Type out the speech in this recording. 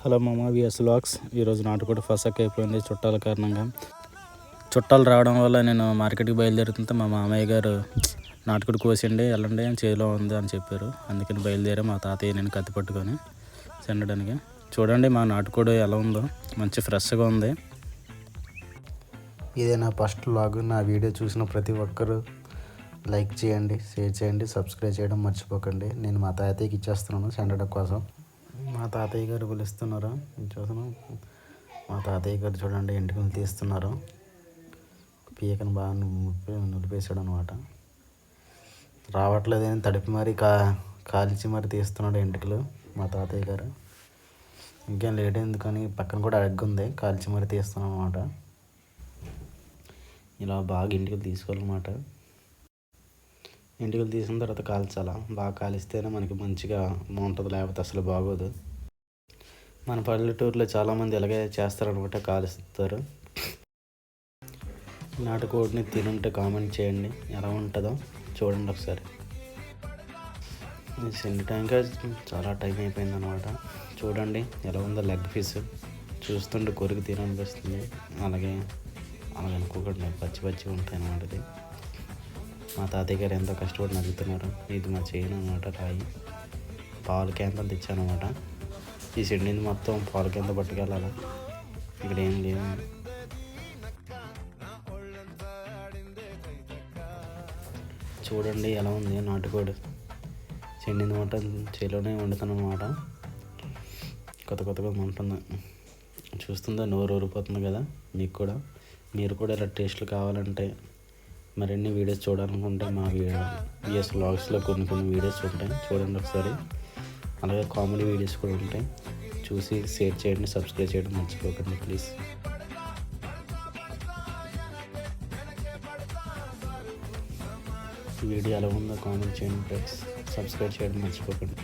Hello మామ VS vlogs. ఈరోజు నాటుకోడి ఫసక్ అయిపోయింది చుట్టాల కారణంగా. చుట్టాలు రావడం వల్ల నేను మార్కెట్కి బయలుదేరుతుంటే మా మామయ్య గారు నాటుకోడి కోసిండి వెళ్ళండి చేలో ఉంది అని చెప్పారు. అందుకని బయలుదేరా మా తాతయ్య నేను కత్తి పట్టుకొని చెండడానికి. చూడండి మా నాటుకోడి ఎలా ఉందో, మంచి ఫ్రెష్గా ఉంది. ఇదే నా ఫస్ట్ వ్లాగ్. నా వీడియో చూసిన ప్రతి ఒక్కరూ లైక్ చేయండి, షేర్ చేయండి, సబ్స్క్రైబ్ చేయడం మర్చిపోకండి. నేను మా తాతయ్యకి ఇచ్చేస్తున్నాను చెండడం కోసం. మా తాతయ్య గారు పిలుస్తున్నారు చూసాను. మా తాతయ్య గారు చూడండి ఎంటుకలు తీస్తున్నారు. పీకను బాగా నులిపేసాడు అనమాట. రావట్లేదని తడిపి మరి కాల్చి మరి తీస్తున్నాడు ఎంటుకలు మా తాతయ్య గారు. ఇంకేం లేట్ ఎందుకని పక్కన కూడా అడుగుంది, కాల్చి మరి తీస్తున్నాను అనమాట. ఇలా బాగా ఎంటుకలు తీసుకోవాలన్నమాట. ఎంటుకలు తీసిన తర్వాత కాల్చాలా, బాగా కాలిస్తేనే మనకి మంచిగా బాగుంటుంది, లేకపోతే అసలు బాగోదు. మన పల్లెటూరులో చాలామంది ఇలాగే చేస్తారనమాట, కాలుస్తారు. నాటుకోడిని తినుంటే కామెంట్ చేయండి ఎలా ఉంటుందో చూడండి ఒకసారి. సెండ్ టైంగా చాలా టైం అయిపోయింది అనమాట. చూడండి ఎలా ఉందో లెగ్ పీస్, చూస్తుంటే కొరికి తిననిపిస్తుంది. అలాగే అనుకోకండి, పచ్చి పచ్చి ఉంటాయి అన్నమాట. ఇది మా తాతయ్య గారు ఎంతో కష్టపడి నవ్వుతున్నారు. ఇది మా చేయను అనమాట, రాయి పాలు కేంద్రం తెచ్చాను అనమాట. ఈ సెండింది మొత్తం పాలు కింద పట్టుకెళ్ళాలి. ఇక్కడ ఏం లేవు. చూడండి ఎలా ఉంది నాటుకోడి. చెండింది మొత్తం చేలోనే వండుతాను అనమాట. కొత్తగా ఉంటుంది, చూస్తుందా నోరు ఊరిపోతుంది కదా. మీరు కూడా ఇలా టేస్ట్లు కావాలంటే, మరిన్ని వీడియోస్ చూడాలనుకుంటే మా విఎస్ వ్లాగ్స్లో కొన్ని వీడియోస్ ఉంటాయి, చూడండి ఒకసారి. అలాగే కామెడీ వీడియోస్ కూడా ఉంటాయి, చూసి షేర్ చేయండి, సబ్స్క్రైబ్ చేయడం మర్చిపోకండి ప్లీజ్. వీడియో ఎలా ఉందో కామెంట్ చేయండి ఫ్రెండ్స్, సబ్స్క్రైబ్ చేయడం మర్చిపోకండి.